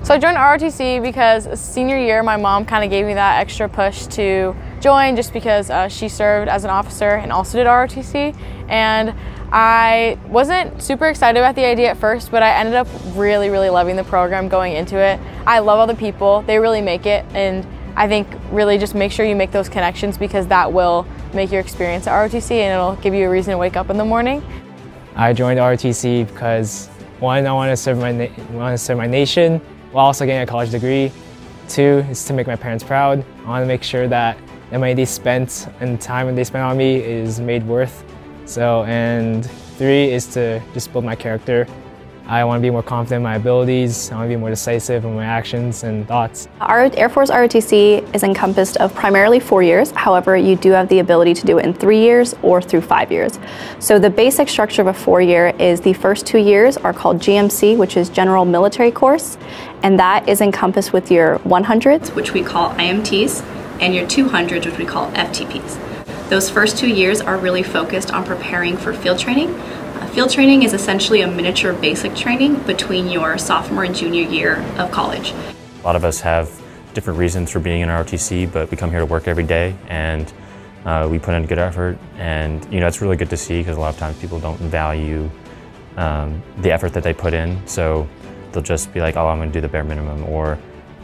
So I joined ROTC because senior year my mom kind of gave me that extra push to join just because she served as an officer and also did ROTC, and I wasn't super excited about the idea at first, but I ended up really loving the program going into it. I love all the people, they really make it, and I think really just make sure you make those connections because that will make your experience at ROTC and it'll give you a reason to wake up in the morning. I joined ROTC because one, I want to serve my nation while also getting a college degree. Two is to make my parents proud. I want to make sure that the money they spent and the time they spent on me is made worth. And three is to just build my character. I want to be more confident in my abilities. I want to be more decisive in my actions and thoughts. Our Air Force ROTC is encompassed of primarily 4 years. However, you do have the ability to do it in 3 years or through 5 years. So the basic structure of a 4-year is the first 2 years are called GMC, which is General Military Course, and that is encompassed with your 100s, which we call IMTs, and your 200s, which we call FTPs. Those first 2 years are really focused on preparing for field training. Field training is essentially a miniature basic training between your sophomore and junior year of college. A lot of us have different reasons for being in ROTC, but we come here to work every day and we put in a good effort, and it's really good to see because a lot of times people don't value the effort that they put in, so they'll just be like, oh, I'm going to do the bare minimum, or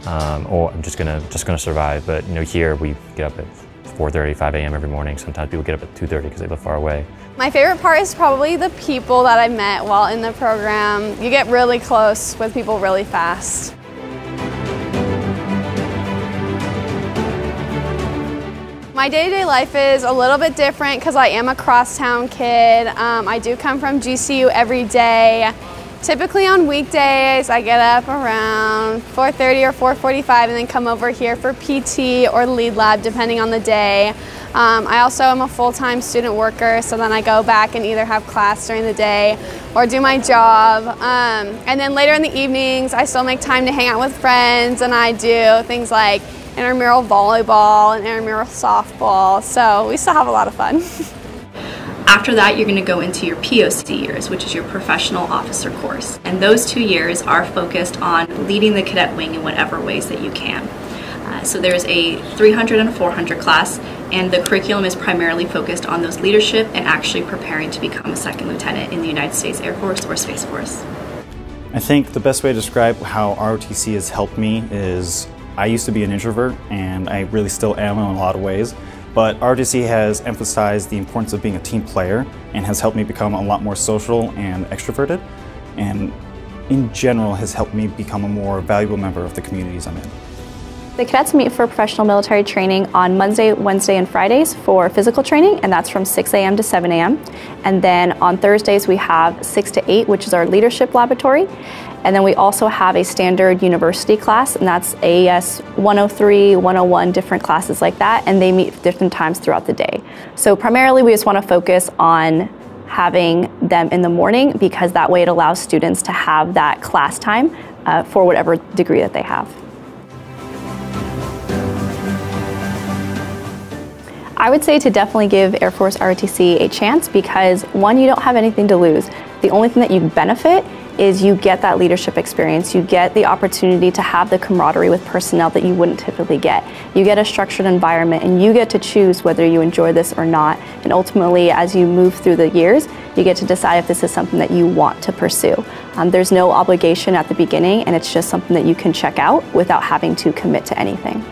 I'm just gonna survive. But here we get up at 4:30, 5 a.m. every morning. Sometimes people get up at 2:30 because they live far away. My favorite part is probably the people that I met while in the program. You get really close with people really fast. My day-to-day life is a little bit different because I am a crosstown kid. I do come from GCU every day. Typically on weekdays, I get up around 4:30 or 4:45 and then come over here for PT or lead lab depending on the day. I also am a full-time student worker, so then I go back and either have class during the day or do my job. And then later in the evenings, I still make time to hang out with friends, and I do things like intramural volleyball and intramural softball, so we still have a lot of fun. After that, you're going to go into your POC years, which is your professional officer course. And those 2 years are focused on leading the cadet wing in whatever ways that you can. So there's a 300 and a 400 class, and the curriculum is primarily focused on those leadership and actually preparing to become a second lieutenant in the United States Air Force or Space Force. I think the best way to describe how ROTC has helped me is I used to be an introvert, and I really still am in a lot of ways. But ROTC has emphasized the importance of being a team player and has helped me become a lot more social and extroverted, and in general has helped me become a more valuable member of the communities I'm in. The cadets meet for professional military training on Monday, Wednesday, and Fridays for physical training, and that's from 6 a.m. to 7 a.m. And then on Thursdays we have 6 to 8, which is our leadership laboratory. And then we also have a standard university class, and that's AES 103, 101, different classes like that, and they meet different times throughout the day. So primarily we just want to focus on having them in the morning because that way it allows students to have that class time for whatever degree that they have. I would say to definitely give Air Force ROTC a chance because one, you don't have anything to lose. The only thing that you benefit is you get that leadership experience. You get the opportunity to have the camaraderie with personnel that you wouldn't typically get. You get a structured environment and you get to choose whether you enjoy this or not. And ultimately, as you move through the years, you get to decide if this is something that you want to pursue. There's no obligation at the beginning, and it's just something that you can check out without having to commit to anything.